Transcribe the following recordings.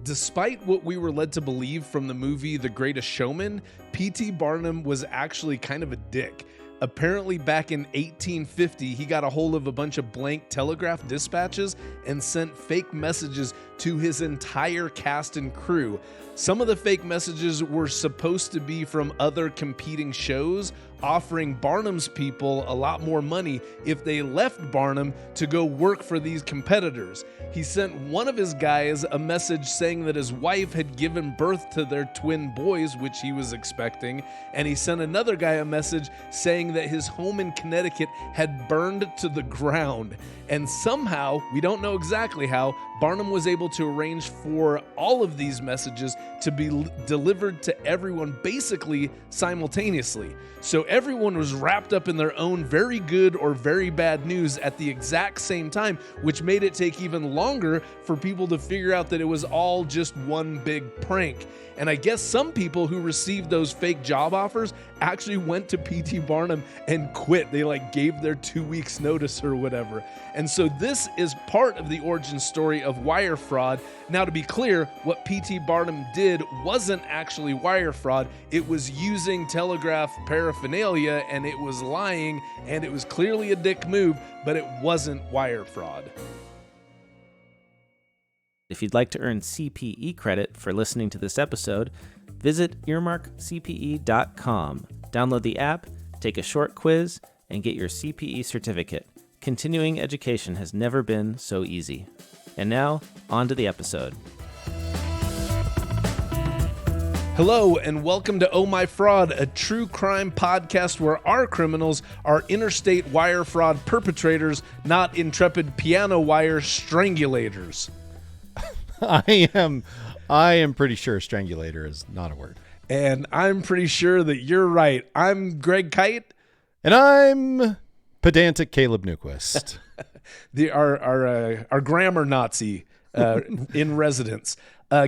Despite what we were led to believe from the movie The Greatest Showman, P.T. Barnum was actually kind of a dick. Apparently back in 1850, he got a hold of a bunch of blank telegraph dispatches and sent fake messages to his entire cast and crew. Some of the fake messages were supposed to be from other competing shows, offering Barnum's people a lot more money if they left Barnum to go work for these competitors. He sent one of his guys a message saying that his wife had given birth to their twin boys, which he was expecting, and he sent another guy a message saying that his home in Connecticut had burned to the ground. And somehow, we don't know exactly how, Barnum was able to arrange for all of these messages to be delivered to everyone basically simultaneously. So everyone was wrapped up in their own very good or very bad news at the exact same time, which made it take even longer for people to figure out that it was all just one big prank. And I guess some people who received those fake job offers actually went to P.T. Barnum and quit. They gave their 2 weeks notice or whatever. And so this is part of the origin story of wire fraud. Now, to be clear, what P.T. Barnum did wasn't actually wire fraud. It was using telegraph paraphernalia, and it was lying, and it was clearly a dick move, but it wasn't wire fraud. If you'd like to earn CPE credit for listening to this episode, visit earmarkcpe.com. Download the app, take a short quiz, and get your CPE certificate. Continuing education has never been so easy. And now, on to the episode. Hello, and welcome to Oh My Fraud, a true crime podcast where our criminals are interstate wire fraud perpetrators, not intrepid piano wire strangulators. I am pretty sure strangulator is not a word. And I'm pretty sure that you're right. I'm Greg Kyte. And I'm pedantic Caleb Newquist. Our grammar Nazi in residence.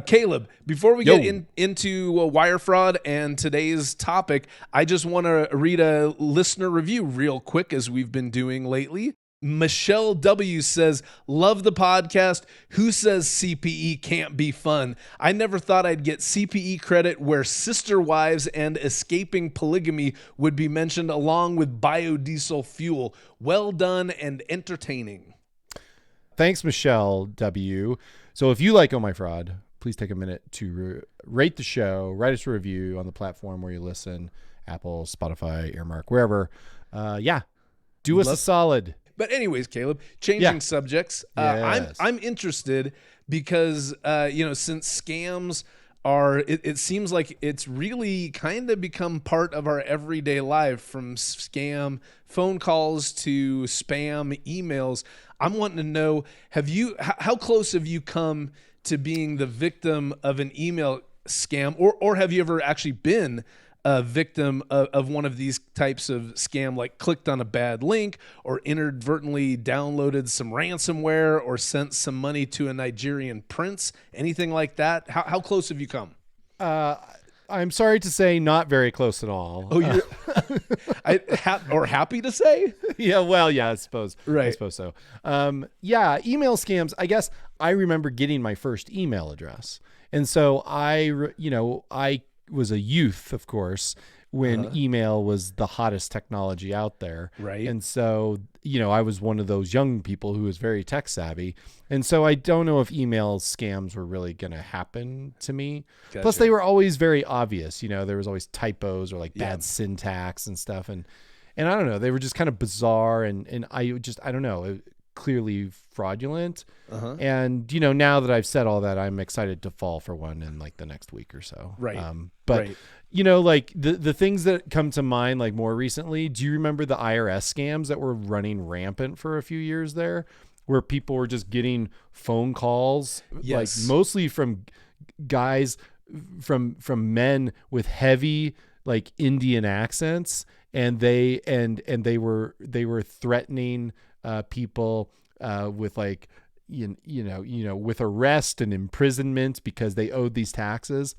Caleb, before we get into wire fraud and today's topic, I just want to read a listener review real quick, as we've been doing lately. Michelle W. says, love the podcast. Who says CPE can't be fun? I never thought I'd get CPE credit where sister wives and escaping polygamy would be mentioned along with biodiesel fuel. Well done and entertaining. Thanks, Michelle W. So if you like Oh My Fraud, please take a minute to rate the show, write us a review on the platform where you listen, Apple, Spotify, Earmark, wherever. Do us a solid. But anyways, Caleb, changing subjects, Yes. I'm interested because, since scams are, it seems like it's really kind of become part of our everyday life, from scam phone calls to spam emails. I'm wanting to know, how close have you come to being the victim of an email scam, or have you ever actually been a victim of one of these types of scam, like clicked on a bad link or inadvertently downloaded some ransomware or sent some money to a Nigerian prince, anything like that? How close have you come? I'm sorry to say, not very close at all. Oh, you're or happy to say? I suppose. Right. I suppose so. Email scams. I guess I remember getting my first email address. And so I was a youth, of course, when email was the hottest technology out there. Right. And so, I was one of those young people who was very tech savvy. And so I don't know if email scams were really going to happen to me. Gotcha. Plus, they were always very obvious. There was always typos or bad syntax and stuff. And I don't know, they were just kind of bizarre. And I don't know, clearly fraudulent. And now that I've said all that, I'm excited to fall for one in the next week or so. Right. But the things that come to mind more recently, do you remember the IRS scams that were running rampant for a few years there, where people were just getting phone calls, mostly from guys, from men with heavy Indian accents, and they were threatening people with with arrest and imprisonment because they owed these taxes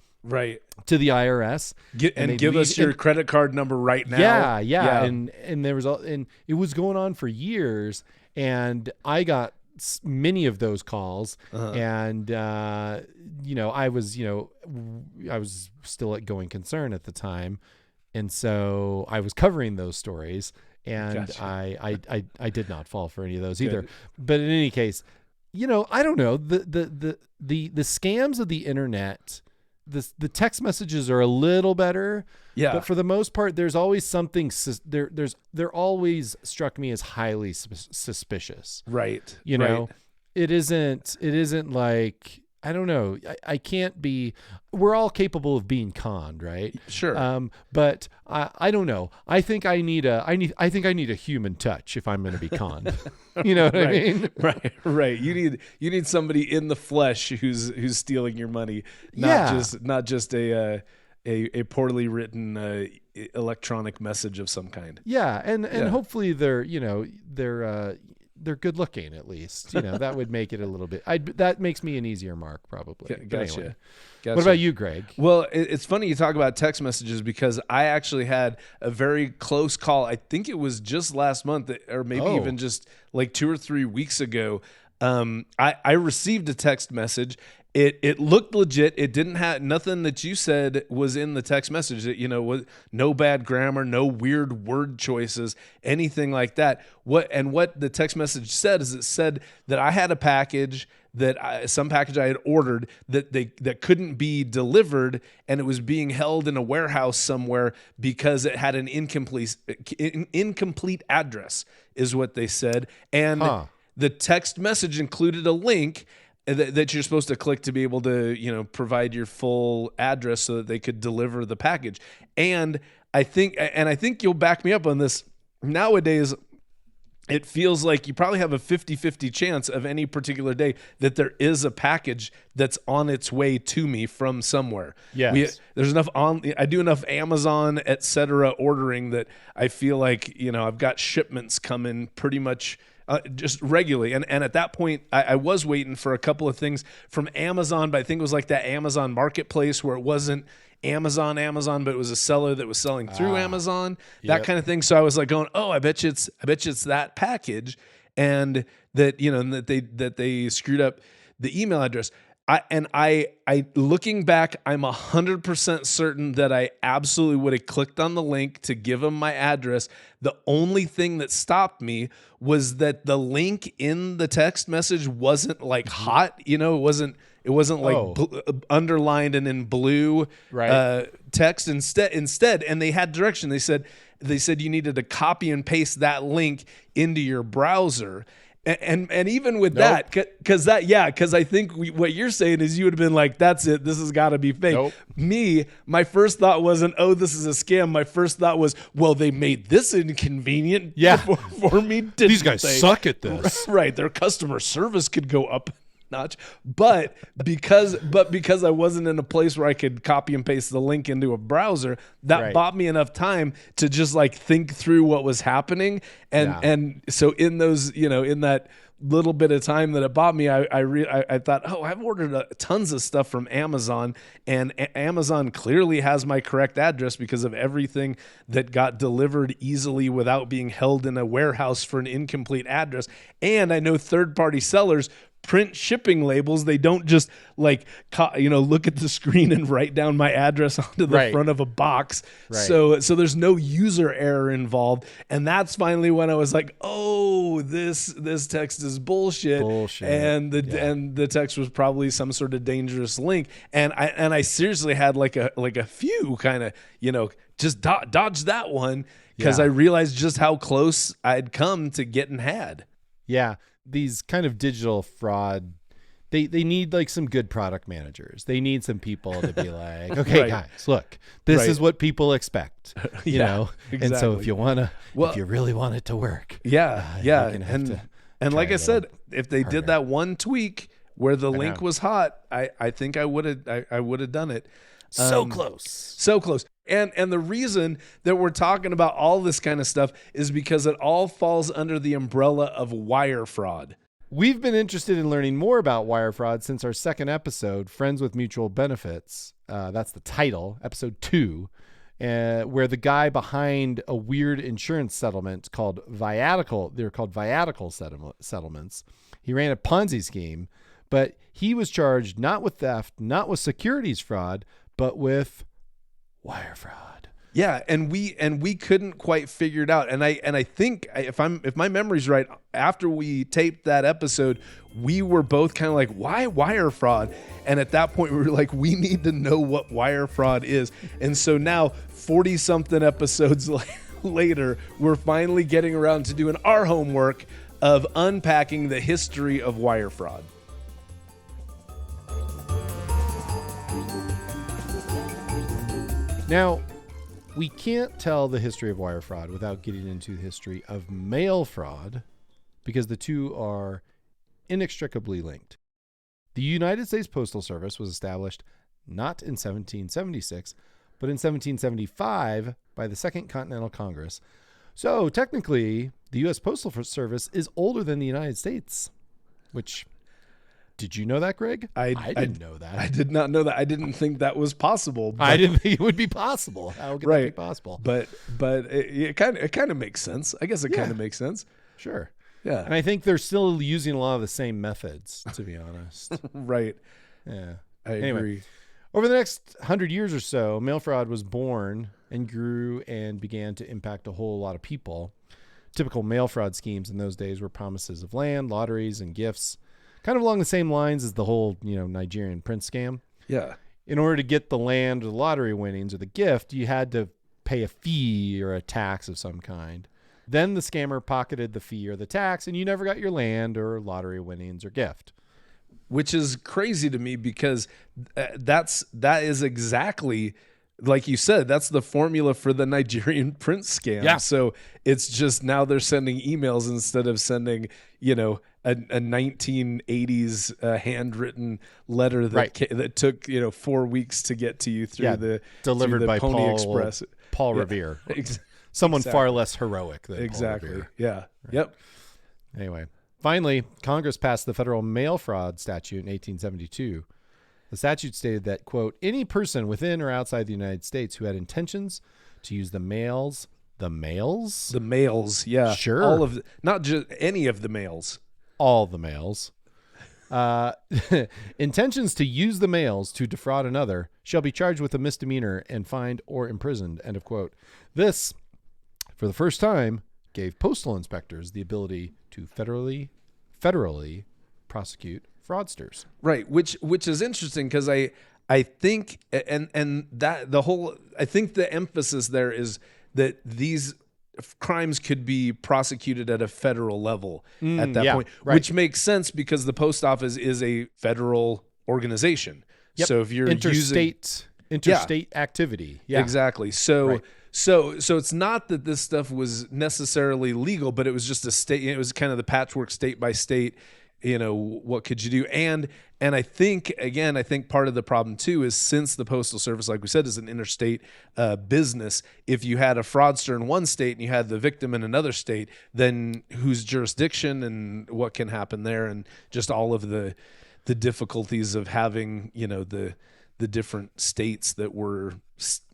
to the IRS. Give us your credit card number right now. Yeah. And there was and it was going on for years, and I got many of those calls, and I was still at Going Concern at the time, and so I was covering those stories, and Gotcha. I did not fall for any of those either. But in any case, I don't know, the scams of the internet. The text messages are a little better, but for the most part, there's always something. They're always struck me as highly suspicious. Right. Right. It isn't like, I don't know. I can't be. We're all capable of being conned, right? Sure. But I don't know. I think I need a human touch if I'm going to be conned. You know what I mean? Right. You need somebody in the flesh who's stealing your money, not just a poorly written electronic message of some kind. Yeah, and hopefully they're good looking at least. That would make it a little bit. That makes me an easier mark probably. Gotcha. Anyway. What about you, Greg? Well, it's funny you talk about text messages because I actually had a very close call. I think it was just last month, or maybe even just like 2 or 3 weeks ago. I received a text message. It looked legit. It didn't have nothing that you said was in the text message. Was no bad grammar, no weird word choices, anything like that. What the text message said is it said that I had a package some package I had ordered that couldn't be delivered, and it was being held in a warehouse somewhere because it had an incomplete address, is what they said. And the text message included a link that you're supposed to click to be able to, provide your full address so that they could deliver the package. And I think you'll back me up on this. Nowadays, it feels like you probably have a 50-50 chance of any particular day that there is a package that's on its way to me from somewhere. Yes. There's enough I do enough Amazon, etc. ordering that I feel like, I've got shipments coming pretty much just regularly. And at that point, I was waiting for a couple of things from Amazon, but I think it was like that Amazon marketplace where it wasn't Amazon, but it was a seller that was selling through Amazon, that kind of thing. So I was like going, I bet you it's that package, and that, that they screwed up the email address. I looking back, I'm 100% certain that I absolutely would have clicked on the link to give them my address. The only thing that stopped me was that the link in the text message wasn't like hot, it wasn't like underlined and in blue text instead. And they had direction. They said you needed to copy and paste that link into your browser. And even with that, because I think what you're saying is you would have been like, that's it, this has got to be fake. Me, my first thought wasn't, this is a scam. My first thought was, well, they made this inconvenient for me. These guys suck at this. Right. Their customer service could go up a notch. But because I wasn't in a place where I could copy and paste the link into a browser, that bought me enough time to just like think through what was happening. And so in those, in that little bit of time that it bought me, I thought, I've ordered tons of stuff from Amazon, and Amazon clearly has my correct address because of everything that got delivered easily without being held in a warehouse for an incomplete address. And I know third-party sellers print shipping labels. They don't just look at the screen and write down my address onto the front of a box. So there's no user error involved. And that's finally when I was like, this text is bullshit. And the text was probably some sort of dangerous link. And I seriously had like a few kind of, just dodge that one, because I realized just how close I'd come to getting had. Yeah. These kind of digital fraud, they need like some good product managers. They need some people to be like, okay, guys, look, this is what people expect, you know? Exactly. And so if you really want it to work. And like I said, if they did that one tweak where the link was hot, I think I would have done it. So close. And the reason that we're talking about all this kind of stuff is because it all falls under the umbrella of wire fraud. We've been interested in learning more about wire fraud since our second episode, Friends with Mutual Benefits. That's the title, episode 2, where the guy behind a weird insurance settlement called viatical, they're called viatical settlements. He ran a Ponzi scheme, but he was charged not with theft, not with securities fraud, but with wire fraud. Yeah, and we couldn't quite figure it out. And I think if my memory's right, after we taped that episode, we were both kind of like, why wire fraud? And at that point we were like, we need to know what wire fraud is. And so now 40 something episodes later, we're finally getting around to doing our homework of unpacking the history of wire fraud. Now, we can't tell the history of wire fraud without getting into the history of mail fraud, because the two are inextricably linked. The United States Postal Service was established not in 1776, but in 1775 by the Second Continental Congress. So technically, the U.S. Postal Service is older than the United States, which... Did you know that, Greg? I didn't know that. I did not know that. I didn't think that was possible. I didn't think it would be possible. How could that be possible? But it kind of makes sense. I guess it kind of makes sense. Sure. Yeah. And I think they're still using a lot of the same methods, to be honest. Right. Yeah. I agree. Over the next 100 years or so, mail fraud was born and grew and began to impact a whole lot of people. Typical mail fraud schemes in those days were promises of land, lotteries, and gifts. Kind of along the same lines as the whole, Nigerian prince scam. Yeah. In order to get the land or the lottery winnings or the gift, you had to pay a fee or a tax of some kind. Then the scammer pocketed the fee or the tax, and you never got your land or lottery winnings or gift. Which is crazy to me because that is exactly, like you said, that's the formula for the Nigerian prince scam. Yeah. So it's just now they're sending emails instead of sending, a 1980s handwritten letter that took 4 weeks to get to you through delivered by Pony Express. Paul Revere. Someone far less heroic than Paul Exactly. Revere. Yeah. Right. Yep. Anyway, finally, Congress passed the federal mail fraud statute in 1872. The statute stated that, quote, any person within or outside the United States who had intentions to use the mails, yeah. Sure. All of not just any of the mails. All the mails. Intentions to use the mails to defraud another shall be charged with a misdemeanor and fined or imprisoned, end of quote. This, for the first time, gave postal inspectors the ability to federally prosecute fraudsters. Right, which is interesting because I think and that I think the emphasis there is that these crimes could be prosecuted at a federal level at that point, right. Which makes sense because the post office is a federal organization. Yep. So if you're interstate activity. Yeah. Exactly. So right. So it's not that this stuff was necessarily legal, but it was just a state. It was kind of the patchwork state by state. What could you do? And I think part of the problem too is since the Postal Service, like we said, is an interstate business, if you had a fraudster in one state and you had the victim in another state, then whose jurisdiction and what can happen there, and just all of the difficulties of having, the different states that were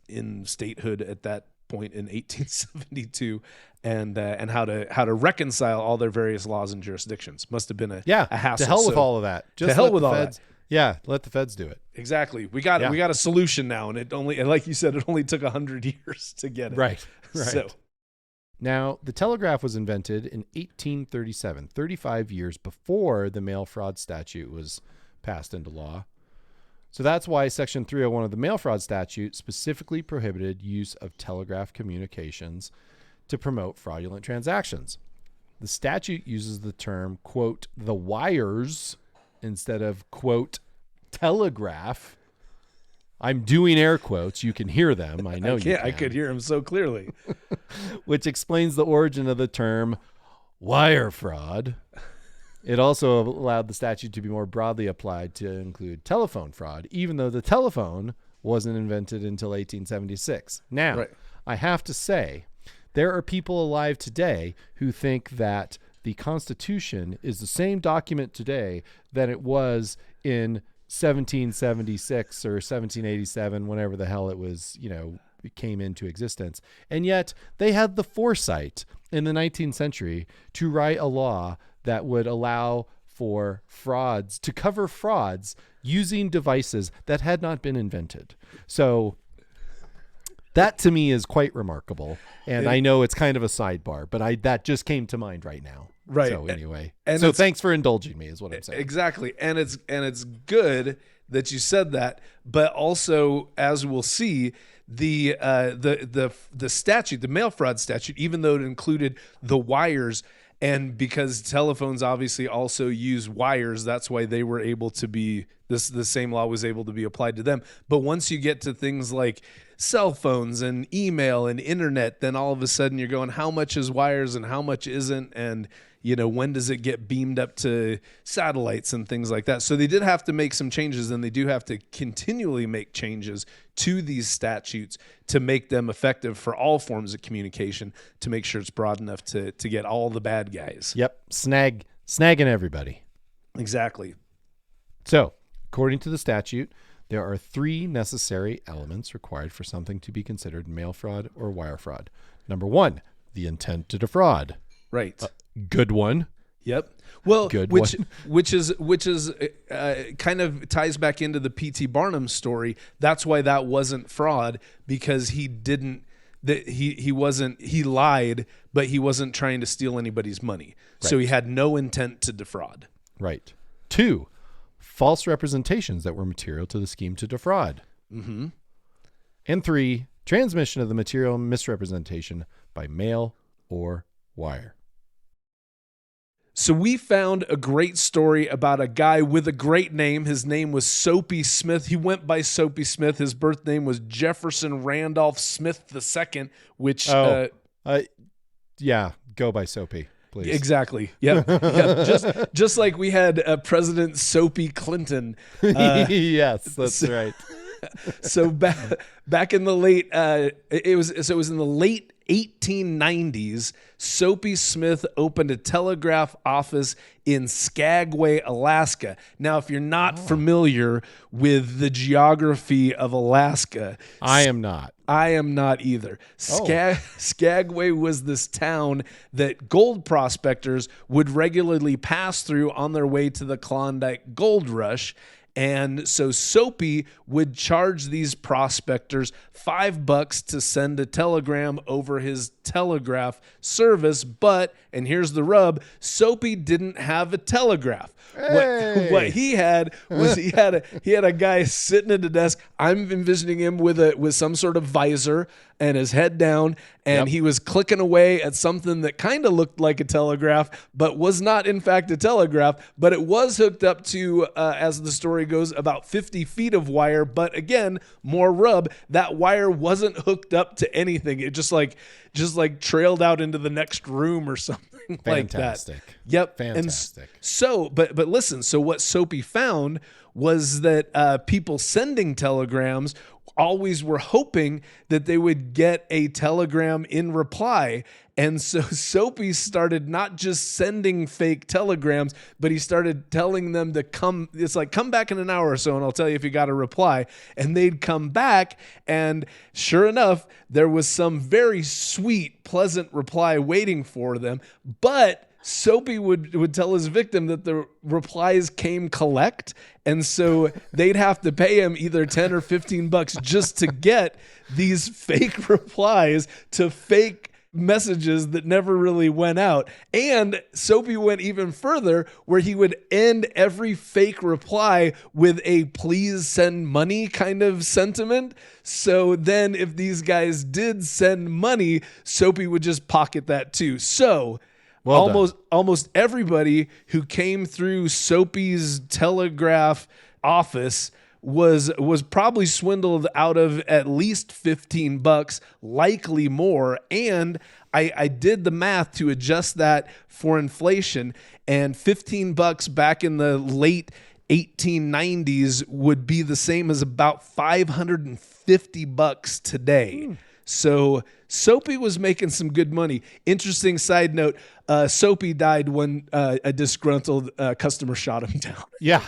in statehood at that point in 1872, and how to reconcile all their various laws and jurisdictions must have been a hassle. To hell with all of that. Just to hell with all that. Yeah, let the feds do it. Exactly. We got a solution now, and like you said, it only took 100 years to get it. Right. So now the telegraph was invented in 1837, 35 years before the mail fraud statute was passed into law. So that's why Section 301 of the mail fraud statute specifically prohibited use of telegraph communications to promote fraudulent transactions. The statute uses the term, quote, the wires instead of, quote, telegraph. I'm doing air quotes. You can hear them. I know you can. I could hear them so clearly. Which explains the origin of the term wire fraud. It also allowed the statute to be more broadly applied to include telephone fraud, even though the telephone wasn't invented until 1876. Now, right. I have to say, there are people alive today who think that the Constitution is the same document today that it was in 1776 or 1787, whenever the hell it was, it came into existence. And yet they had the foresight in the 19th century to write a law that would allow for frauds, to cover frauds using devices that had not been invented. So that to me is quite remarkable. And I know it's kind of a sidebar, but that just came to mind right now. Right. So anyway, and so thanks for indulging me is what I'm saying. Exactly. And it's good that you said that, but also, as we'll see, the statute, the mail fraud statute, even though it included the wires, and because telephones obviously also use wires, that's why they were able to be the same law was able to be applied to them. But once you get to things like cell phones and email and internet, then all of a sudden you're going, how much is wires and how much isn't? And, when does it get beamed up to satellites and things like that? So they did have to make some changes, and they do have to continually make changes to these statutes to make them effective for all forms of communication, to make sure it's broad enough to get all the bad guys. Yep. Snagging everybody. Exactly. So, according to the statute, there are 3 necessary elements required for something to be considered mail fraud or wire fraud. Number 1, the intent to defraud. Right. Good one. Yep. Well, Good which is kind of ties back into the P.T. Barnum story. That's why that wasn't fraud, because he lied, but he wasn't trying to steal anybody's money. Right. So he had no intent to defraud. Right. 2, false representations that were material to the scheme to defraud. Mm-hmm. And 3, transmission of the material misrepresentation by mail or wire. So we found a great story about a guy with a great name. His name was Soapy Smith. He went by Soapy Smith. His birth name was Jefferson Randolph Smith II, which... yeah, go by Soapy, please. Exactly. Yep. Yep. Just like we had President Soapy Clinton. Yes, that's right. So back in the late... it was in the late 1890s, Soapy Smith opened a telegraph office in Skagway, Alaska. Now, if you're not familiar with the geography of Alaska, I am not either. Skagway was this town that gold prospectors would regularly pass through on their way to the Klondike Gold Rush. And so Soapy would charge these prospectors $5 to send a telegram over his telegraph service. But, and here's the rub, Soapy didn't have a telegraph. Hey. What he had was he had a guy sitting at a desk. I'm envisioning him with some sort of visor and his head down, and he was clicking away at something that kind of looked like a telegraph, but was not in fact a telegraph. But it was hooked up to, as the story goes, about 50 feet of wire. But again, more rub. That wire wasn't hooked up to anything. It just like trailed out into the next room or something. Fantastic. Like that. Yep. Fantastic. And so, but listen, so what Soapy found was that people sending telegrams always were hoping that they would get a telegram in reply. And so Soapy started not just sending fake telegrams, but he started telling them to come. It's like, come back in an hour or so, and I'll tell you if you got a reply. And they'd come back, and sure enough, there was some very sweet, pleasant reply waiting for them. But Soapy would tell his victim that the replies came collect, and so they'd have to pay him either $10 or $15 just to get these fake replies to fake messages that never really went out. And Soapy went even further, where he would end every fake reply with a please send money kind of sentiment. So then if these guys did send money, Soapy would just pocket that too. So almost everybody who came through Soapy's telegraph office was probably swindled out of at least $15, likely more. And I did the math to adjust that for inflation, and $15 back in the late 1890s would be the same as about $550 today. So Soapy was making some good money. Interesting side note, Soapy died when a disgruntled customer shot him down. Yeah,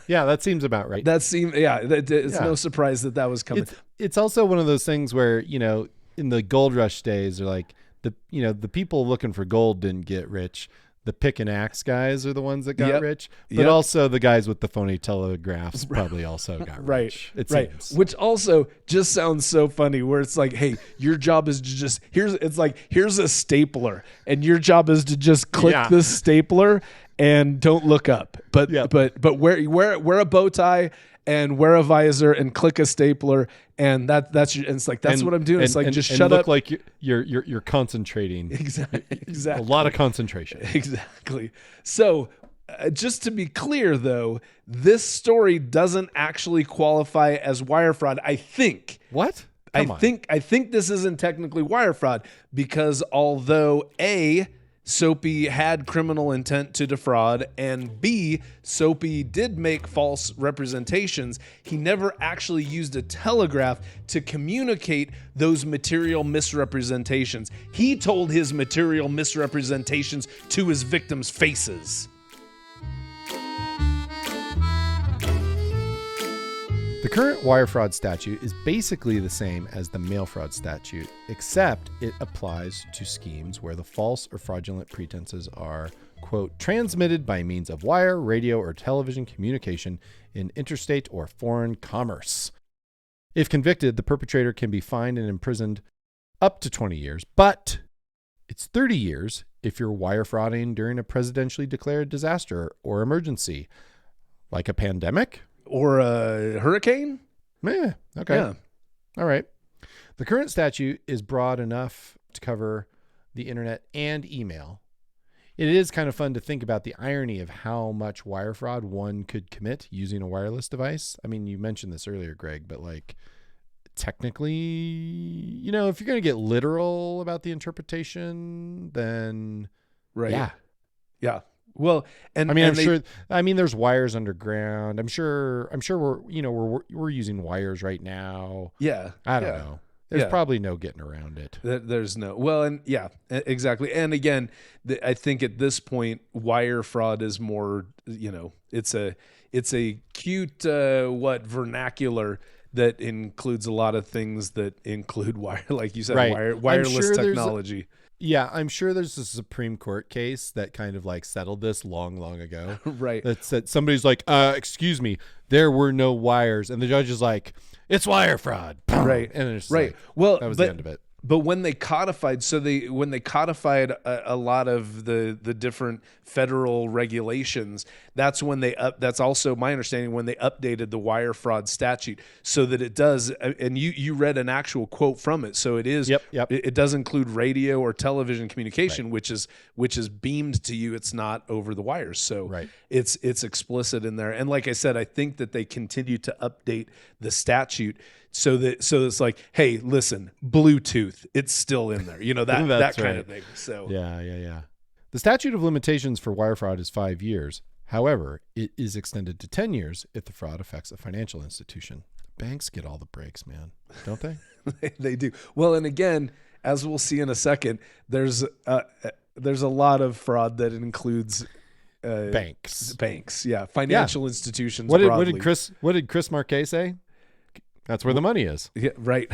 that seems about right. It's no surprise that was coming. It's also one of those things where, in the gold rush days, they're like, the people looking for gold didn't get rich. the pick and axe guys are the ones that got Yep. rich, but Yep. also the guys with the phony telegraphs probably also got Right, rich. It right. seems. Which also just sounds so funny where it's like, hey, your job is to just here's a stapler and your job is to just click Yeah. this stapler and don't look up. But Yep. but wear a bow tie and wear a visor and click a stapler and that's your, and it's like that's what I'm doing. It's like just shut look up. like you're concentrating. Exactly. A lot of concentration. Exactly. So, just to be clear, though, this story doesn't actually qualify as wire fraud. I think. What? I Come on. think this isn't technically wire fraud because although A, Soapy had criminal intent to defraud, and B, Soapy did make false representations, he never actually used a telegraph to communicate those material misrepresentations. He told his material misrepresentations to his victims' faces. The current wire fraud statute is basically the same as the mail fraud statute, except it applies to schemes where the false or fraudulent pretenses are, quote, transmitted by means of wire, radio, or television communication in interstate or foreign commerce. If convicted, the perpetrator can be fined and imprisoned up to 20 years, but it's 30 years if you're wire frauding during a presidentially declared disaster or emergency, like a pandemic. Or a hurricane? Okay. Yeah. All right. The current statute is broad enough to cover the internet and email. It is kind of fun to think about the irony of how much wire fraud one could commit using a wireless device. I mean, you mentioned this earlier, Greg, but like technically, if you're going to get literal about the interpretation, then Right. yeah. Yeah. Well, and I mean, and I'm sure. I mean, there's wires underground. I'm sure we're using wires right now. Yeah. I don't yeah. know. There's Yeah. probably no getting around it. There's no and yeah, exactly. And again, I think at this point, wire fraud is more. It's a cute vernacular that includes a lot of things that include wire, like you said, Right. wireless I'm sure technology. Yeah, I'm sure there's a Supreme Court case that kind of like settled this long, long ago. Right. That said, somebody's like, excuse me, there were no wires. And the judge is like, it's wire fraud. Right. And it's Right. like, Well, that was the end of it. But when they codified, a lot of the different federal regulations, that's when that's also my understanding when they updated the wire fraud statute so that it does. And you read an actual quote from it, so it is. Yep. It does include radio or television communication, which is beamed to you. It's not over the wires, so Right. it's explicit in there. And like I said, I think that they continue to update the statute. So it's like, hey, listen, Bluetooth, it's still in there. That That's kind right. of thing. So Yeah. The statute of limitations for wire fraud is 5 years. However, it is extended to 10 years if the fraud affects a financial institution. Banks get all the breaks, man, don't they? they do. Well, and again, as we'll see in a second, there's a lot of fraud that includes banks. Yeah, financial institutions. What broadly. did Chris Marquet say? That's where the money is. Yeah, right.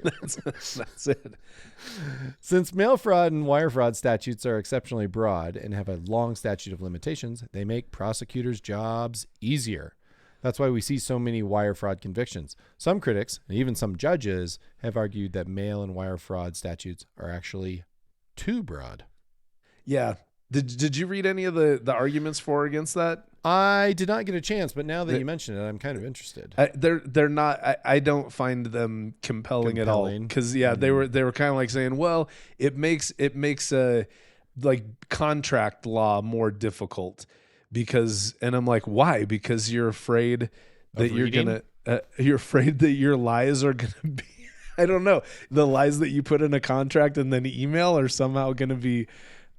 that's it. Since mail fraud and wire fraud statutes are exceptionally broad and have a long statute of limitations, they make prosecutors' jobs easier. That's why we see so many wire fraud convictions. Some critics, and even some judges, have argued that mail and wire fraud statutes are actually too broad. Yeah. Did you read any of the arguments for or against that? I did not get a chance, but now that you mention it, I'm kind of interested. They're not. I don't find them compelling at all. Because they were kind of like saying, well, it makes like contract law more difficult because, and I'm like, why? Because you're afraid that you're afraid that your lies are gonna be. I don't know, the lies that you put in a contract and then email are somehow gonna be.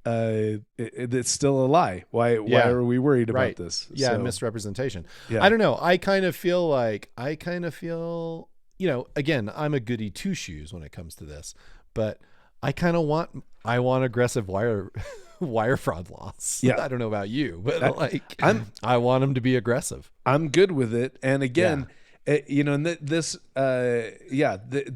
It's still a lie. Why are we worried about this? Yeah, misrepresentation. Yeah. I don't know. I kind of feel, again, I'm a goody two shoes when it comes to this, but I want aggressive wire fraud laws. Yeah. I don't know about you, but I want them to be aggressive. I'm good with it. And again, and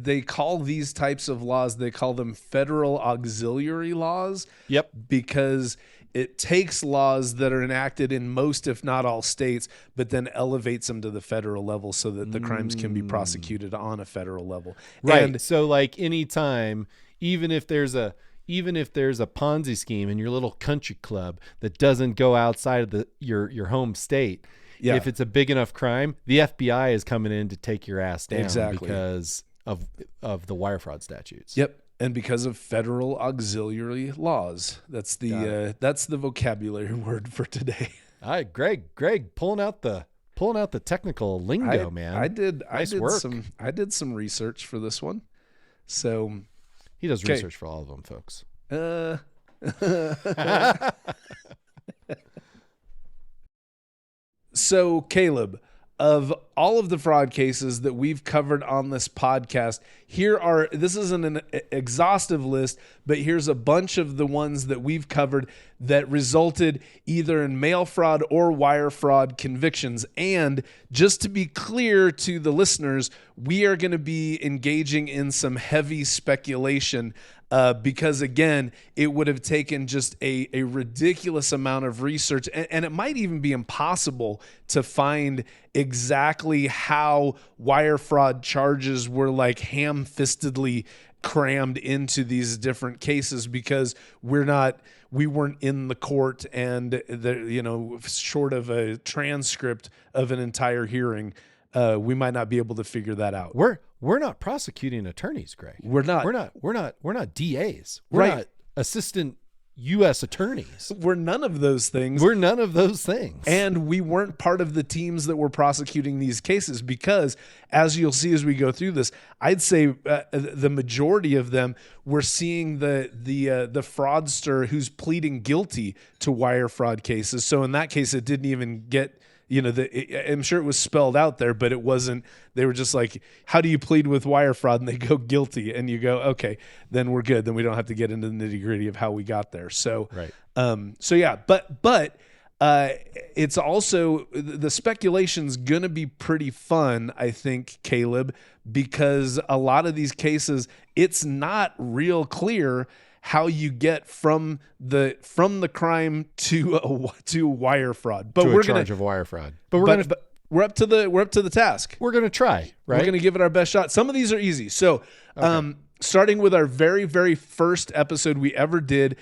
they call these types of laws, they call them federal auxiliary laws. Yep. Because it takes laws that are enacted in most, if not all states, but then elevates them to the federal level so that the crimes can be prosecuted on a federal level. Right. And so like anytime, even if there's a Ponzi scheme in your little country club that doesn't go outside of your home state, if it's a big enough crime, the FBI is coming in to take your ass down because of the wire fraud statutes. Yep. And because of federal auxiliary laws. That's the vocabulary word for today. All right, Greg pulling out the technical lingo, man. I did work. some research for this one. So he does research for all of them, folks. So, Caleb, of all of the fraud cases that we've covered on this podcast, this isn't an exhaustive list, but here's a bunch of the ones that we've covered that resulted either in mail fraud or wire fraud convictions. And just to be clear to the listeners, we are going to be engaging in some heavy speculation because, again, it would have taken just a ridiculous amount of research, and it might even be impossible to find exactly how wire fraud charges were like ham-fistedly crammed into these different cases because we weren't in the court, and short of a transcript of an entire hearing, we might not be able to figure that out. We're not prosecuting attorneys, Greg. We're not DAs. We're not assistant U.S. attorneys. We're none of those things. And we weren't part of the teams that were prosecuting these cases because, as you'll see as we go through this, I'd say the majority of them were seeing the fraudster who's pleading guilty to wire fraud cases. So in that case, it didn't even get... I'm sure it was spelled out there, but it wasn't. They were just like, how do you plead with wire fraud? And they go guilty. And you go, okay, then we're good. Then we don't have to get into the nitty gritty of how we got there. So, right. But it's also, the speculation's going to be pretty fun, I think, Caleb, because a lot of these cases, it's not real clear how you get from the crime to wire fraud, but we're charge of wire fraud. But we're up to the task. We're gonna try. Right, we're gonna give it our best shot. Some of these are easy. So, starting with our very, very first episode we ever did,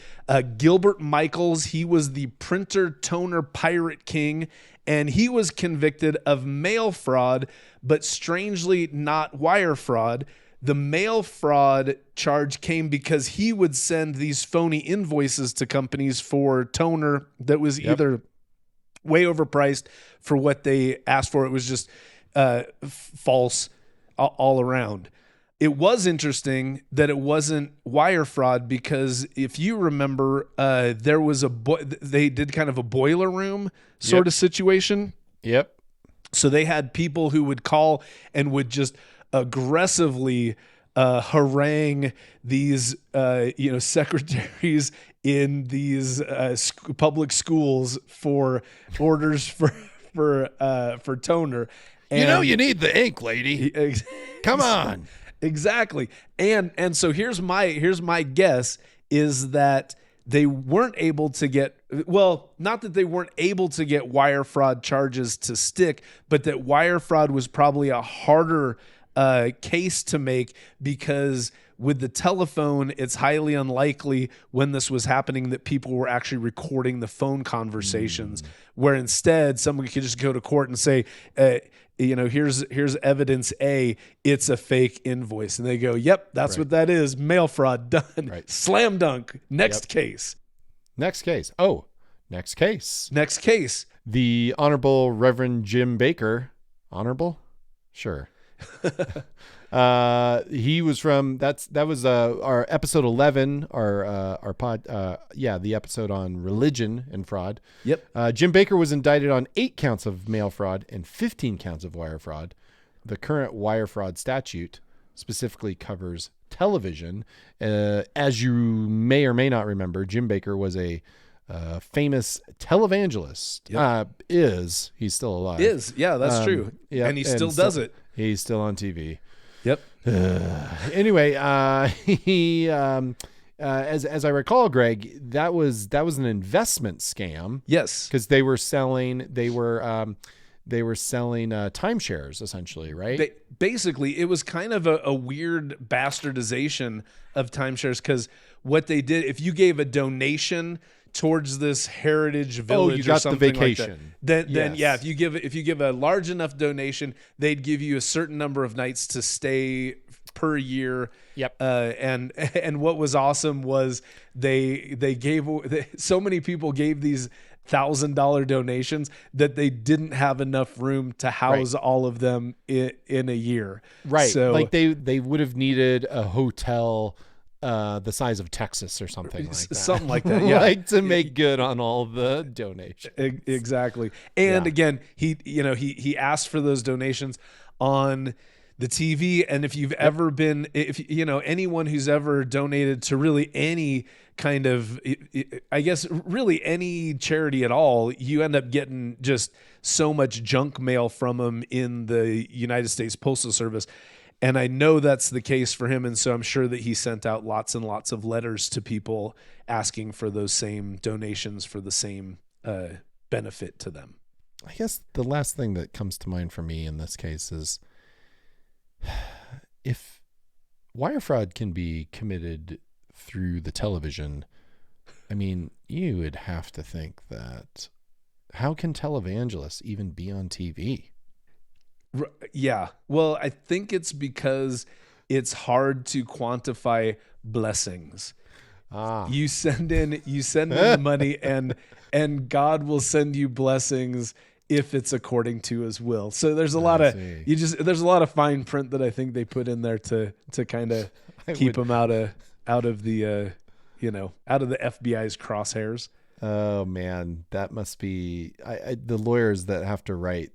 Gilbert Michaels. He was the printer toner pirate king, and he was convicted of mail fraud, but strangely not wire fraud. The mail fraud charge came because he would send these phony invoices to companies for toner that was either way overpriced for what they asked for. It was just false all around. It was interesting that it wasn't wire fraud because if you remember, there was they did kind of a boiler room sort of situation. Yep. So they had people who would call and would just aggressively harangue these secretaries in these public schools for orders for toner. And you need the ink, lady. Come on. Exactly. And so here's my guess is that they weren't able to get, not that they weren't able to get wire fraud charges to stick, but that wire fraud was probably a harder case to make because with the telephone, it's highly unlikely when this was happening that people were actually recording the phone conversations, where instead someone could just go to court and say, here's evidence A, it's a fake invoice. And they go, yep, that's what that is. Mail fraud done. Right. Slam dunk. Next case. Next case. Oh, next case. Next case. The Honorable Reverend Jim Baker. Honorable? Sure. He was from that was our episode 11, our pod, the episode on religion and fraud. Yep. Jim Baker was indicted on 8 counts of mail fraud and 15 counts of wire fraud. The current wire fraud statute specifically covers television. As you may or may not remember, Jim Baker was a famous televangelist. Yep. He's still alive? That's true. Yeah, and he still does it. He's still on TV. Yep. Anyway, he as I recall, Greg, that was an investment scam. Yes, because they were selling timeshares essentially, right? Basically, it was kind of a weird bastardization of timeshares, because what they did, if you gave a donation towards this heritage village you got or something the vacation. like that, then yeah, if you give a large enough donation, they'd give you a certain number of nights to stay per year. Yep. And what was awesome was they gave so many people gave these $1,000 donations that they didn't have enough room to house all of them in a year. Right. So like they would have needed a hotel the size of Texas or something like that. Something like that. Yeah. Like to make good on all the donations. Exactly. And again, he asked for those donations on the TV. And if you've ever been, anyone who's ever donated to really any kind of, I guess, really any charity at all, you end up getting just so much junk mail from them in the United States Postal Service. And I know that's the case for him. And so I'm sure that he sent out lots and lots of letters to people asking for those same donations for the same benefit to them. I guess the last thing that comes to mind for me in this case is, if wire fraud can be committed through the television, I mean, you would have to think that how can televangelists even be on TV? Yeah. Well, I think it's because it's hard to quantify blessings. You send in the money and God will send you blessings if it's according to his will. So there's a lot of fine print that I think they put in there to kind of keep them out of the FBI's crosshairs. Oh man, that must be the lawyers that have to write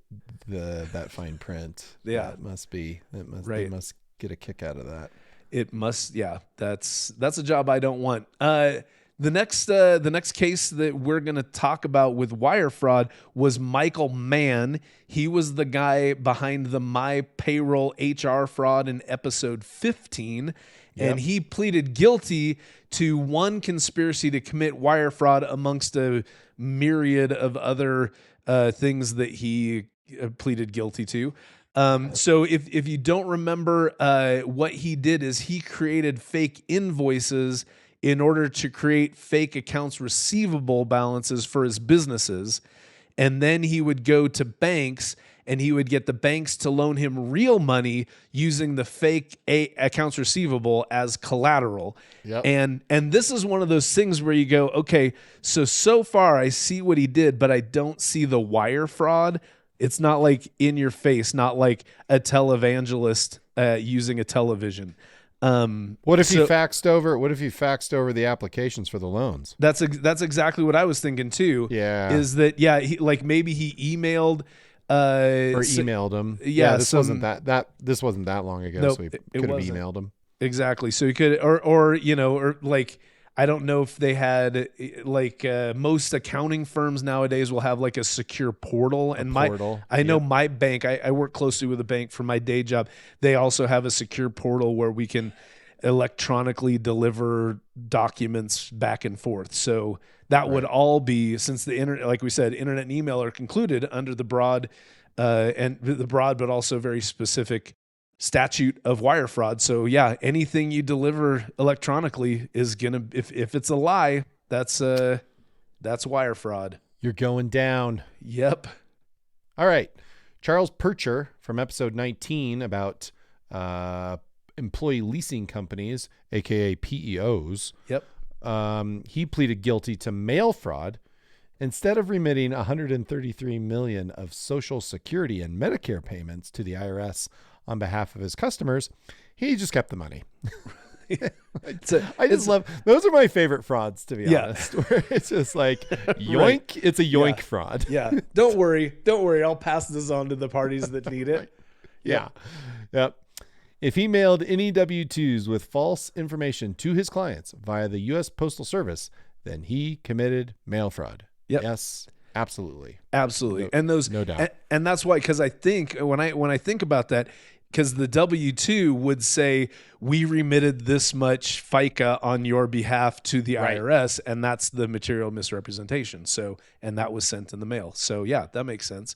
that fine print. Yeah, they must get a kick out of that. It must. Yeah, that's a job I don't want. The next case that we're going to talk about with wire fraud was Michael Mann. He was the guy behind the My Payroll HR fraud in episode 15. And he pleaded guilty to one conspiracy to commit wire fraud amongst a myriad of other things that he pleaded guilty to. So if you don't remember, what he did is he created fake invoices in order to create fake accounts receivable balances for his businesses. And then he would go to banks and he would get the banks to loan him real money using the fake accounts receivable as collateral. Yep. And this is one of those things where you go, okay, so far I see what he did, but I don't see the wire fraud. It's not like in your face, not like a televangelist using a television. What if he faxed over the applications for the loans? That's exactly what I was thinking too. Yeah. Is that, maybe he emailed emailed him. Yeah. This wasn't that long ago. Nope, so he could have emailed him. Exactly. So he could, or I don't know if they had most accounting firms nowadays will have like a secure portal. I know my bank, I work closely with a bank for my day job. They also have a secure portal where we can electronically deliver documents back and forth. So that would all be, since the internet, like we said, internet and email are concluded under the broad but also very specific statute of wire fraud. So yeah, anything you deliver electronically is gonna, if it's a lie, that's wire fraud. You're going down. Yep. All right. Charles Percher from episode 19 about employee leasing companies, aka PEOs. Yep. He pleaded guilty to mail fraud. Instead of remitting $133 million of Social Security and Medicare payments to the IRS on behalf of his customers, he just kept the money. I just love, those are my favorite frauds, to be honest, where it's just like yoink. Right. It's a yoink fraud. Yeah. Don't worry. I'll pass this on to the parties that need it. Yeah. Yep. If he mailed any W-2s with false information to his clients via the U.S. Postal Service, then he committed mail fraud. Yep. Yes, absolutely. Absolutely. And those, no doubt. And that's why, because I think when I think about that, the W-2 would say we remitted this much FICA on your behalf to the IRS, and that's the material misrepresentation. So, and that was sent in the mail. So yeah, that makes sense.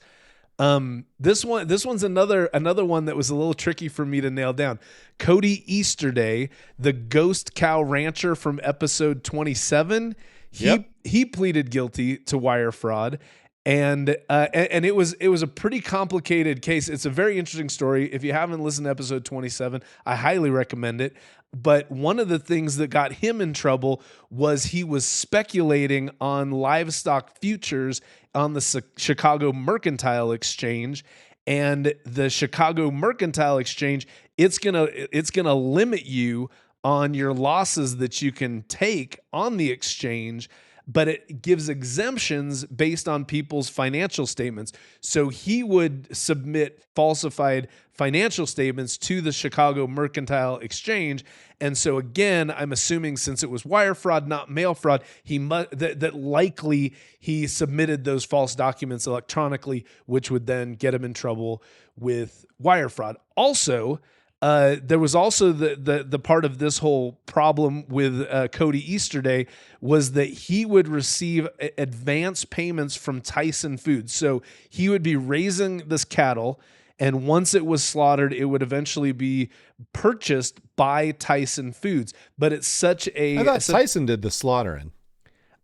This one's another one that was a little tricky for me to nail down. Cody Easterday, the ghost cow rancher from episode 27, he pleaded guilty to wire fraud. And it was a pretty complicated case. It's a very interesting story. If you haven't listened to episode 27, I highly recommend it. But one of the things that got him in trouble was he was speculating on livestock futures on the Chicago Mercantile Exchange. And the Chicago Mercantile Exchange, it's gonna limit you on your losses that you can take on the exchange, but it gives exemptions based on people's financial statements. So he would submit falsified financial statements to the Chicago Mercantile Exchange. And so again, I'm assuming since it was wire fraud, not mail fraud, that likely he submitted those false documents electronically, which would then get him in trouble with wire fraud. Also, there was also the part of this whole problem with Cody Easterday was that he would receive advance payments from Tyson Foods. So he would be raising this cattle, and once it was slaughtered, it would eventually be purchased by Tyson Foods. But it's such a... I thought Tyson did the slaughtering.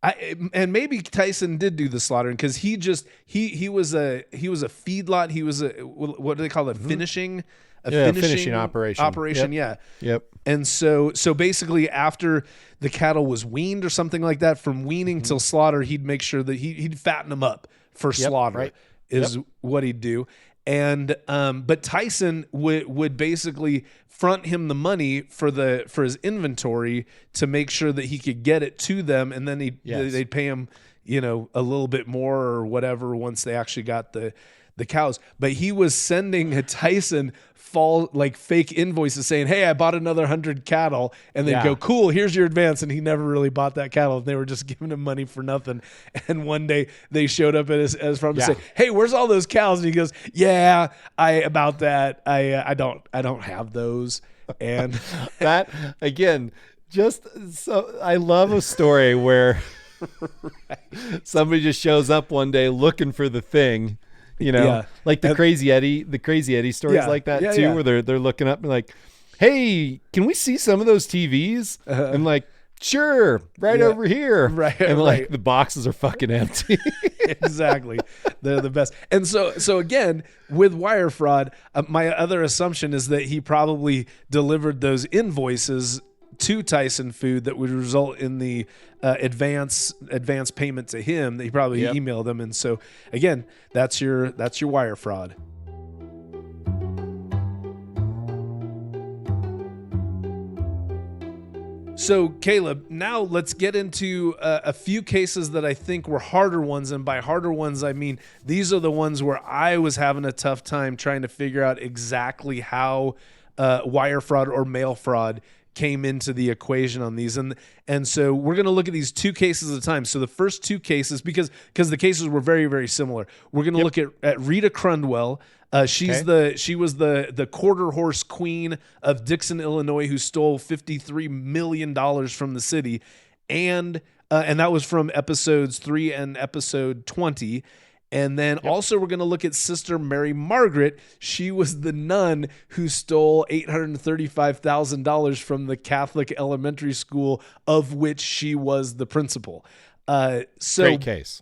And maybe Tyson did do the slaughtering because he was a feedlot. He was what do they call it? Finishing operation. Yep. And so basically after the cattle was weaned or something like that, from weaning till slaughter, he'd make sure that he'd fatten them up for slaughter is what he'd do. And but Tyson would basically front him the money for his inventory to make sure that he could get it to them, and then they'd pay him, a little bit more or whatever once they actually got the cows. But he was sending a Tyson fake invoices saying, "Hey, I bought another 100 cattle," and they'd go, "Cool, here's your advance." And he never really bought that cattle. They were just giving him money for nothing. And one day they showed up at his farm to say, "Hey, where's all those cows?" And he goes, "Yeah, I don't have those." And that again, just so I love a story where somebody just shows up one day looking for the thing. Like the Crazy Eddie stories like that too, where they're looking up and like, "Hey, can we see some of those TVs?" And like, "Sure, over here." Right. And like the boxes are fucking empty. Exactly. They're the best. And so again, with wire fraud, my other assumption is that he probably delivered those invoices to Tyson Food that would result in the advance payment to him. He probably emailed them, and so again, that's your wire fraud. So Caleb, now let's get into a few cases that I think were harder ones, and by harder ones I mean these are the ones where I was having a tough time trying to figure out exactly how wire fraud or mail fraud came into the equation on these. And so we're going to look at these two cases at a time. So the first two cases, because the cases were very, very similar, we're going to look at Rita Crundwell. She was the quarter horse queen of Dixon, Illinois, who stole $53 million from the city. And that was from episodes 3 and episode 20. And then also we're going to look at Sister Mary Margaret. She was the nun who stole $835,000 from the Catholic elementary school of which she was the principal. Great case.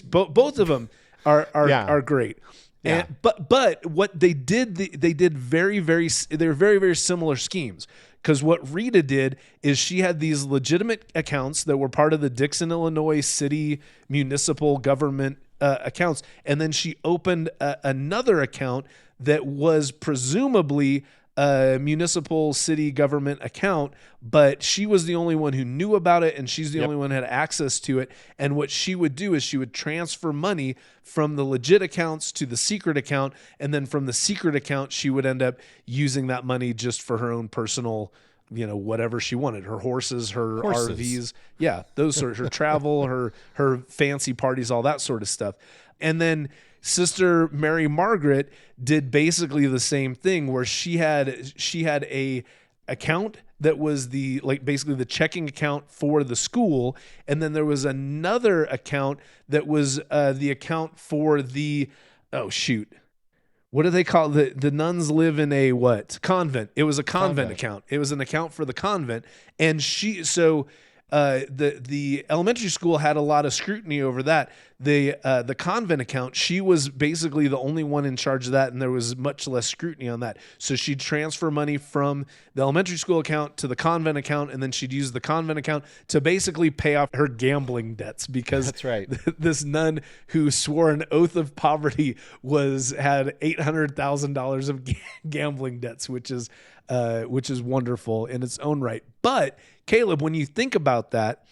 Both of them are great. Yeah. But what they did, they were very, very similar schemes. Because what Rita did is she had these legitimate accounts that were part of the Dixon, Illinois city municipal government accounts, and then she opened another account that was presumably a municipal city government account, but she was the only one who knew about it, and she's the only one who had access to it. And what she would do is she would transfer money from the legit accounts to the secret account, and then from the secret account she would end up using that money just for her own personal, whatever she wanted, her horses, her RVs, those sort, her travel, her fancy parties, all that sort of stuff. And then Sister Mary Margaret did basically the same thing, where she had a account that was basically the checking account for the school, and then there was another account that was the account for the what do they call it? The nuns live in a what? Convent. It was a convent account. It was an account for the convent, and the elementary school had a lot of scrutiny over that. The convent account, she was basically the only one in charge of that, and there was much less scrutiny on that. So she'd transfer money from the elementary school account to the convent account, and then she'd use the convent account to basically pay off her gambling debts, because that's right. This nun who swore an oath of poverty had $800,000 of gambling debts, which is wonderful in its own right. But Caleb, when you think about that,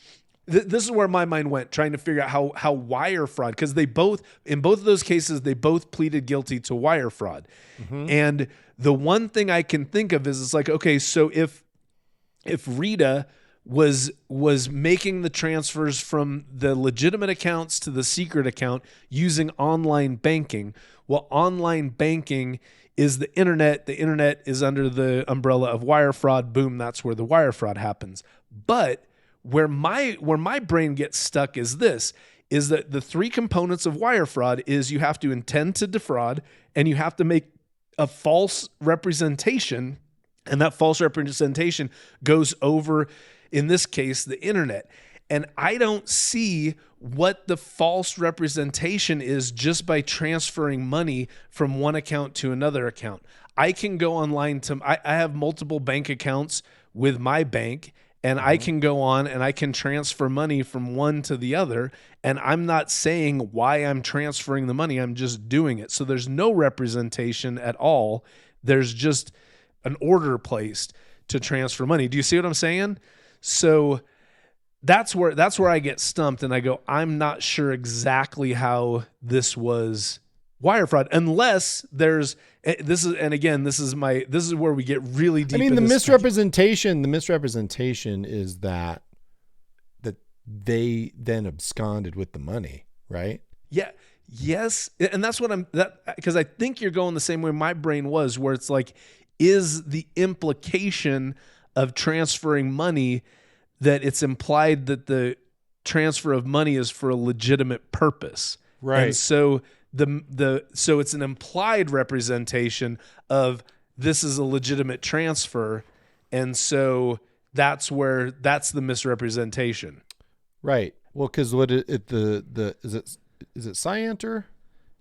this is where my mind went, trying to figure out how wire fraud, because in both of those cases, they both pleaded guilty to wire fraud. Mm-hmm. And the one thing I can think of is, it's like, okay, so if Rita was making the transfers from the legitimate accounts to the secret account using online banking, well, online banking is the internet. The internet is under the umbrella of wire fraud. Boom, that's where the wire fraud happens. But where my brain gets stuck is that the three components of wire fraud is you have to intend to defraud, and you have to make a false representation, and that false representation goes over, in this case, the internet. And I don't see what the false representation is just by transferring money from one account to another account. I can go online I have multiple bank accounts with my bank, and I can go on and I can transfer money from one to the other, and I'm not saying why I'm transferring the money. I'm just doing it. So there's no representation at all. There's just an order placed to transfer money. Do you see what I'm saying? So that's where I get stumped, and I go, I'm not sure exactly how this was wire fraud, unless this is where we get really deep. I mean, the misrepresentation is that they then absconded with the money, right? Yeah. Yes. And that's because I think you're going the same way my brain was, where it's like, is the implication of transferring money that it's implied that the transfer of money is for a legitimate purpose. Right. And so so it's an implied representation of this is a legitimate transfer. And so that's the misrepresentation. Right. Well, because is it scienter?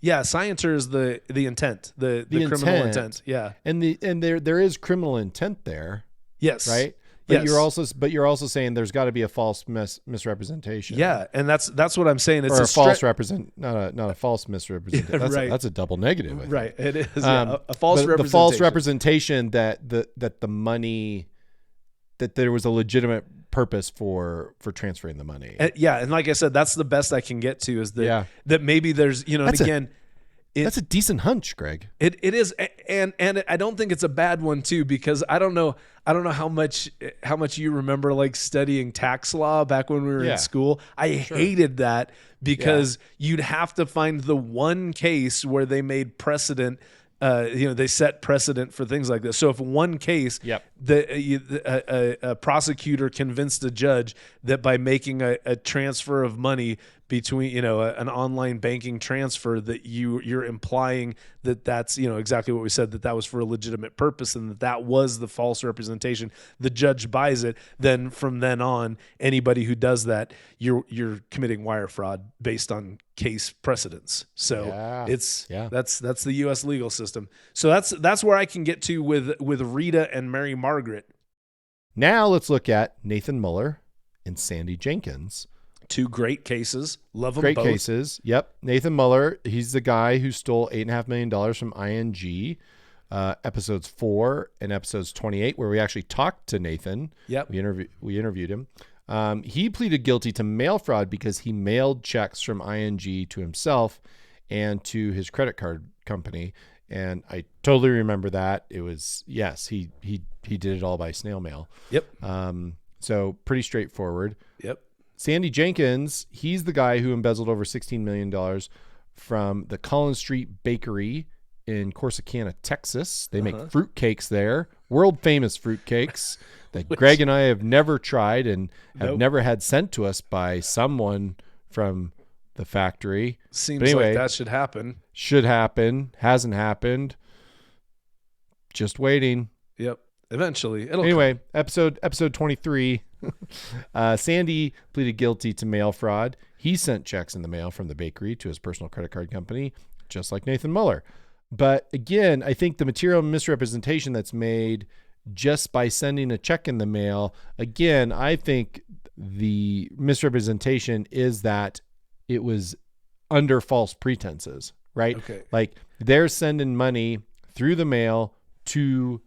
Yeah, scienter is the intent, the criminal intent. Yeah. And there is criminal intent there. Yes. Right? But yes. You're also saying there's got to be a false misrepresentation. Yeah, and that's what I'm saying. It's not a false misrepresentation. Yeah, right. That's a double negative. I think. Right, it is. A false representation. The false representation that the money, that there was a legitimate purpose for transferring the money. And like I said, that's the best I can get to, is that that maybe there's that's a decent hunch, Greg. It is, and I don't think it's a bad one too, because I don't know how much you remember like studying tax law back when we were in school. I hated that, because you'd have to find the one case where they made precedent. They set precedent for things like this. So if one case, a prosecutor convinced a judge that by making a transfer of money between, an online banking transfer, that you're implying that that's, exactly what we said, that was for a legitimate purpose, and that was the false representation. The judge buys it. Then from then on, anybody who does that, you're committing wire fraud based on case precedents. So that's the U.S. legal system. So that's where I can get to with Rita and Mary Margaret. Now let's look at Nathan Muller and Sandy Jenkins. Two great cases. Love them both. Great cases. Yep. Nathan Muller, he's the guy who stole $8.5 million from ING. Episodes 4 and episodes 28, where we actually talked to Nathan. Yep. We interviewed him. He pleaded guilty to mail fraud because he mailed checks from ING to himself and to his credit card company. And I totally remember that. It was, he did it all by snail mail. Yep. So pretty straightforward. Yep. Sandy Jenkins, he's the guy who embezzled over $16 million from the Collins Street Bakery in Corsicana, Texas. They make fruit cakes there, world famous fruit cakes that Greg and I have never tried and have never had sent to us by someone from the factory. Seems like that should happen. Should happen. Hasn't happened. Just waiting. Yep. Eventually. Anyway, episode 23. Sandy pleaded guilty to mail fraud. He sent checks in the mail from the bakery to his personal credit card company, just like Nathan Muller. But again, I think the material misrepresentation that's made just by sending a check in the mail, again, I think the misrepresentation is that it was under false pretenses, right? Okay. Like they're sending money through the mail to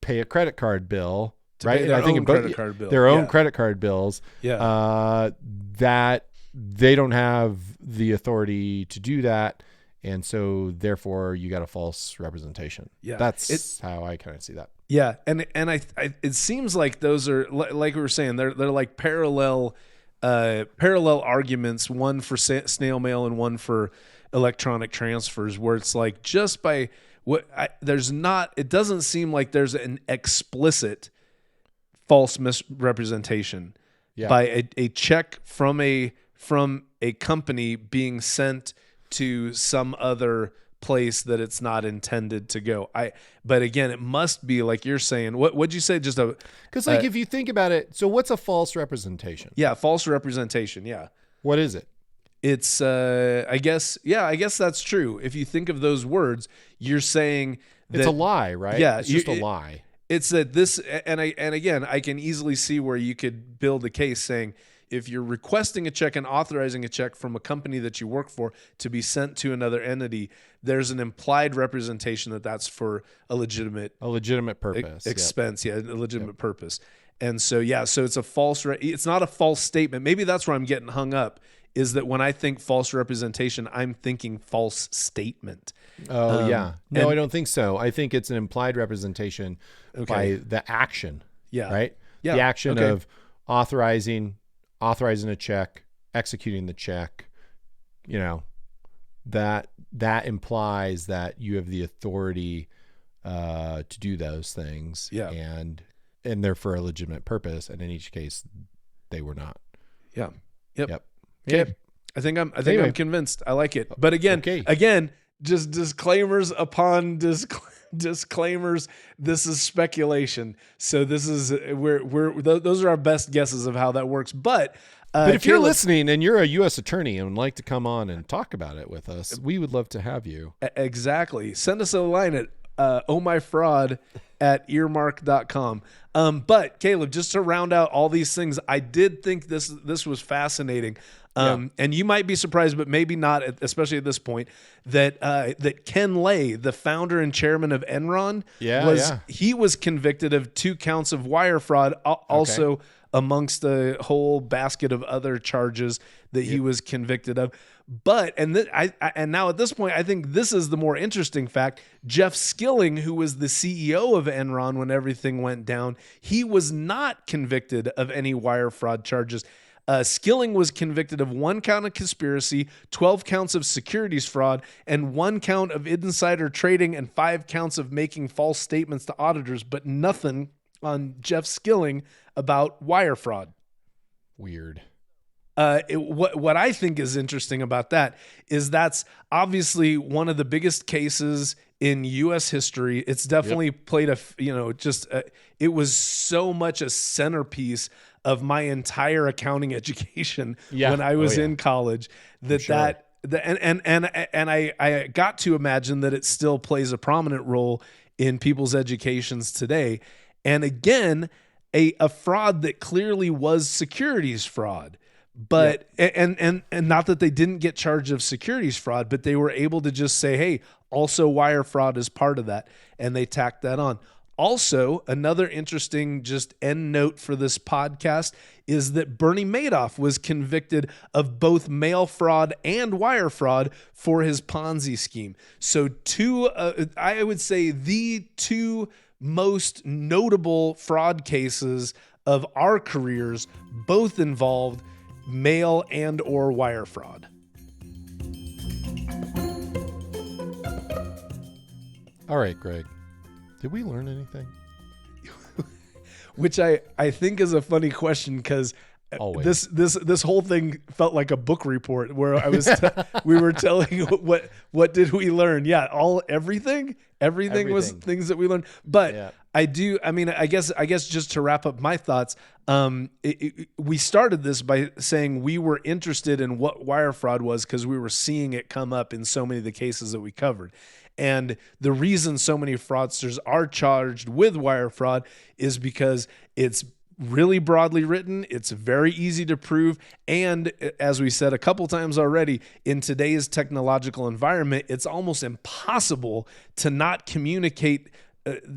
pay a credit card bill, right? And I think their own credit card bills. Yeah. That they don't have the authority to do that. And so therefore you got a false representation. Yeah. That's how I kind of see that. Yeah. And I it seems like those are, like we were saying, they're like parallel arguments, one for snail mail and one for electronic transfers, where it's like just by it doesn't seem like there's an explicit false misrepresentation by a check from a company being sent to some other place that it's not intended to go. But again, it must be like you're saying. What'd you say? Just because if you think about it, so what's a false representation? Yeah, false representation. Yeah. What is it? It's I guess that's true. If you think of those words, you're saying that it's a lie, right? Yeah, it's just a lie. It's that this, and again, I can easily see where you could build a case saying if you're requesting a check and authorizing a check from a company that you work for to be sent to another entity, there's an implied representation that that's for a legitimate purpose, expense, a legitimate purpose. And so so it's a false. It's not a false statement. Maybe that's where I'm getting hung up. Is that when I think false representation, I'm thinking false statement. Oh, yeah. No, I don't think so. I think it's an implied representation by the action. Yeah. Right? Yeah. The action of authorizing a check, executing the check, that implies that you have the authority to do those things. Yeah. And they're for a legitimate purpose. And in each case, they were not. Yeah. Yep. Okay. I think I'm convinced. I like it. But again, just disclaimers upon disclaimers. This is speculation. So this is those are our best guesses of how that works. But if you're listening and you're a U.S. attorney and would like to come on and talk about it with us, we would love to have you. Exactly. Send us a line at ohmyfraud@earmark.com. But Caleb, just to round out all these things, I did think this was fascinating. And you might be surprised, but maybe not, especially at this point, that Ken Lay, the founder and chairman of Enron, he was convicted of 2 counts of wire fraud, also amongst a whole basket of other charges that he was convicted of. But and now at this point, I think this is the more interesting fact. Jeff Skilling, who was the CEO of Enron when everything went down, he was not convicted of any wire fraud charges. Skilling was convicted of 1 count of conspiracy, 12 counts of securities fraud, and 1 count of insider trading, and 5 counts of making false statements to auditors, but nothing on Jeff Skilling about wire fraud. Weird. What I think is interesting about that is that's obviously one of the biggest cases in U.S. history. It's definitely played it was so much a centerpiece of my entire accounting education when I was in college and I got to imagine that it still plays a prominent role in people's educations today. And again, a fraud that clearly was securities fraud. But and not that they didn't get charged of securities fraud, but they were able to just say, hey, also wire fraud is part of that. And they tacked that on. Also, another interesting just end note for this podcast is that Bernie Madoff was convicted of both mail fraud and wire fraud for his Ponzi scheme. So I would say the 2 most notable fraud cases of our careers both involved mail and or wire fraud. All right, Greg. Did we learn anything? Which I think is a funny question because this whole thing felt like a book report where I was we were telling what did we learn? Yeah, everything was things that we learned. But I guess just to wrap up my thoughts, we started this by saying we were interested in what wire fraud was because we were seeing it come up in so many of the cases that we covered. And the reason so many fraudsters are charged with wire fraud is because it's really broadly written. It's very easy to prove. And as we said a couple times already, in today's technological environment, it's almost impossible to not communicate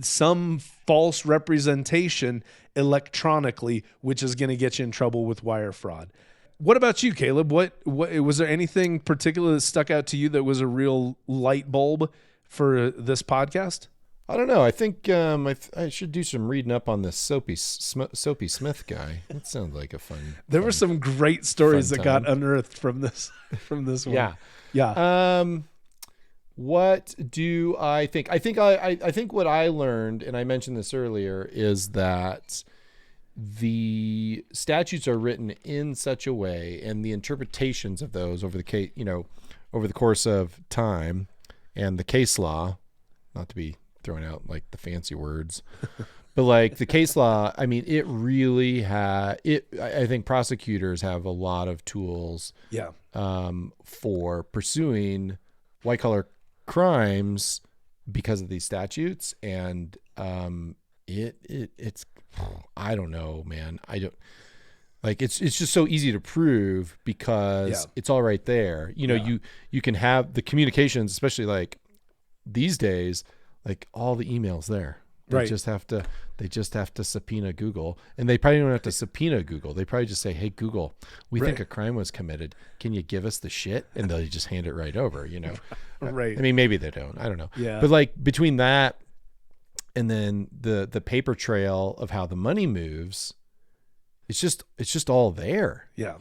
some false representation electronically, which is going to get you in trouble with wire fraud. What about you, Caleb? What was there anything particular that stuck out to you that was a real light bulb for this podcast? I don't know. I think I should do some reading up on this Soapy Smith guy. That sounds like a fun. There were some great stories that got unearthed from this one. Yeah. What do I think? I think what I learned, and I mentioned this earlier, is that the statutes are written in such a way, and the interpretations of those over the course of time, and the case law, not to be throwing out like the fancy words, but like the case law, I mean, it really I think prosecutors have a lot of tools for pursuing white-collar crimes because of these statutes. And it's I don't know, man. I don't like it's just so easy to prove because it's all right there. You can have the communications, especially like these days, like all the emails there. They just have to subpoena Google, and they probably don't have to subpoena Google. They probably just say, "Hey Google, we think a crime was committed. Can you give us the shit?" And they'll just hand it right over, Right. I mean, maybe they don't. I don't know. Yeah. But like between that and then the paper trail of how the money moves, it's just all there. Yeah.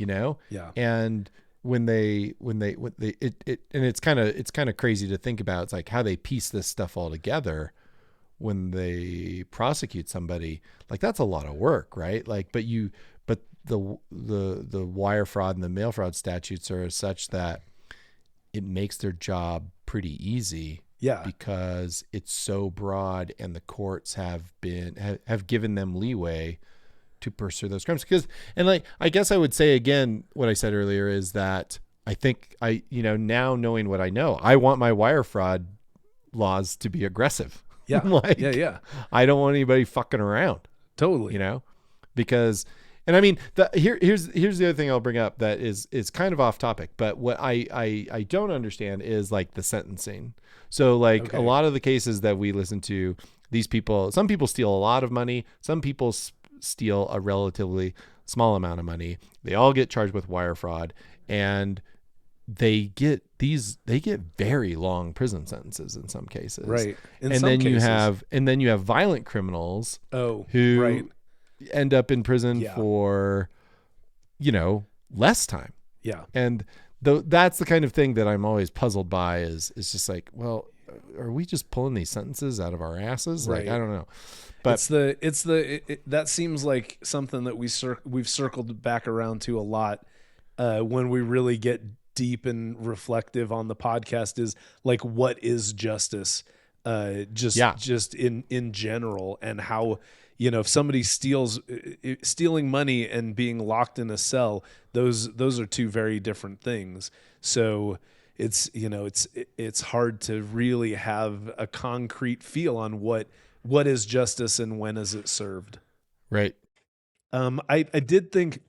Yeah. And when it's kind of crazy to think about. It's like how they piece this stuff all together when they prosecute somebody. Like that's a lot of work, right? Like, but the wire fraud and the mail fraud statutes are such that it makes their job pretty easy. Yeah. Because it's so broad, and the courts have given them leeway to pursue those crimes. I guess I would say again, what I said earlier is that I think now knowing what I know, I want my wire fraud laws to be aggressive. Yeah. I don't want anybody fucking around. Totally. Because, and I mean, here's the other thing I'll bring up that is kind of off topic, but what I don't understand is like the sentencing. So like a lot of the cases that we listen to, some people steal a lot of money. Some people steal a relatively small amount of money. They all get charged with wire fraud, and they get very long prison sentences in some cases. Right. You have violent criminals who end up in prison for, less time. Yeah. And that's the kind of thing that I'm always puzzled by is just like, well, are we just pulling these sentences out of our asses? Right. Like, I don't know. But that seems like something that we've circled back around to a lot when we really get deep and reflective on the podcast, is like, what is justice? Just in general, and how, if somebody stealing money and being locked in a cell, those are two very different things. So it's hard to really have a concrete feel on what is justice and when is it served. Right. I did think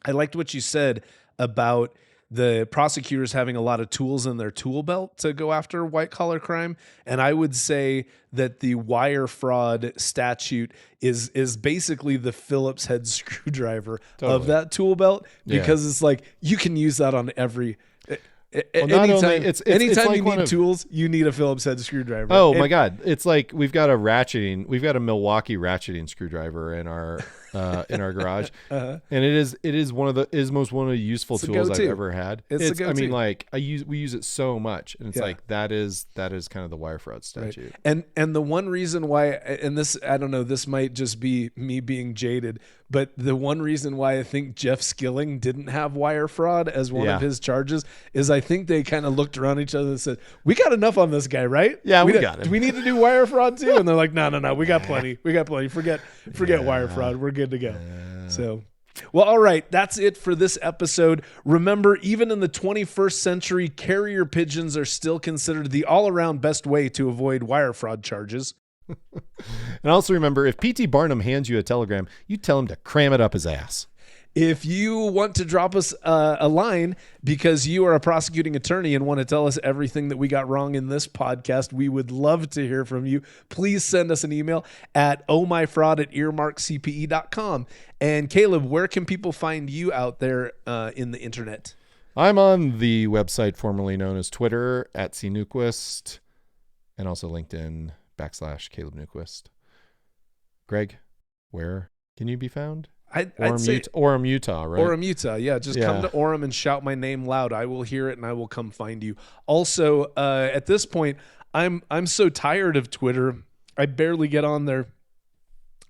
I liked what you said about the prosecutors having a lot of tools in their tool belt to go after white collar crime. And I would say that the wire fraud statute is basically the Phillips head screwdriver of that tool belt, because it's like, you can use that on every, Well, not only anytime like you need tools, you need a Phillips head screwdriver. Oh my God! It's like we've got a Milwaukee ratcheting screwdriver in our garage, and it is one of the useful tools I've ever had. It's I mean, like we use it so much, and it's like that is kind of the wire fraud statute. Right. And the one reason why, and this, I don't know, this might just be me being jaded, but the one reason why I think Jeff Skilling didn't have wire fraud as one of his charges is I think they kind of looked around each other and said, "We got enough on this guy, right? Yeah, we got him. Do we need to do wire fraud too?" And they're like, "No, we got plenty. We got plenty. Forget wire fraud. We're good to go." So, well, all right. That's it for this episode. Remember, even in the 21st century, carrier pigeons are still considered the all-around best way to avoid wire fraud charges. And also remember, if P.T. Barnum hands you a telegram, you tell him to cram it up his ass. If you want to drop us a line because you are a prosecuting attorney and want to tell us everything that we got wrong in this podcast, we would love to hear from you. Please send us an email at ohmyfraud@earmarkcpe.com. And Caleb, where can people find you out there in the internet? I'm on the website formerly known as Twitter at Newquist, and also LinkedIn /Caleb Newquist. Greg, where can you be found? I'd say Orem, Utah, right? Orem, Utah. Yeah, just come to Orem and shout my name loud. I will hear it and I will come find you. Also, at this point, I'm so tired of Twitter. I barely get on there.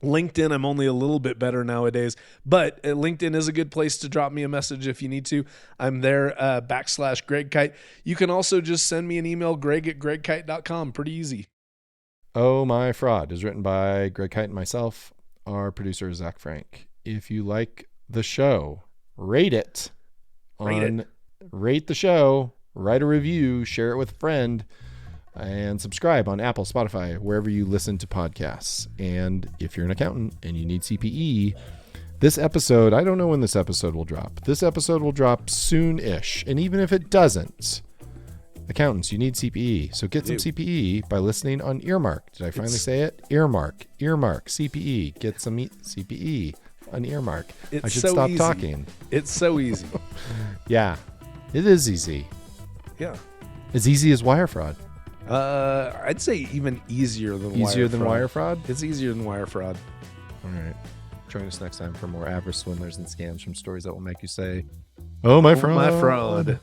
LinkedIn, I'm only a little bit better nowadays, but LinkedIn is a good place to drop me a message if you need to. I'm there /Greg Kyte. You can also just send me an email, greg@gregkyte.com. Pretty easy. Oh My Fraud is written by Greg Kyte and myself. Our producer is Zach Frank. If you like the show, rate it. Rate the show, write a review, share it with a friend, and subscribe on Apple, Spotify, wherever you listen to podcasts. And if you're an accountant and you need CPE, this episode, I don't know when this episode will drop. This episode will drop soon-ish. And even if it doesn't, accountants, you need CPE. So get some CPE by listening on Earmark. Did I finally say it? Earmark, CPE. Get some CPE on Earmark. I should stop talking. It's so easy. Yeah, it is easy. Yeah. As easy as wire fraud. I'd say even easier than wire fraud? It's easier than wire fraud. All right. Join us next time for more average swindlers and scams from stories that will make you say, "Oh, my fraud." My fraud.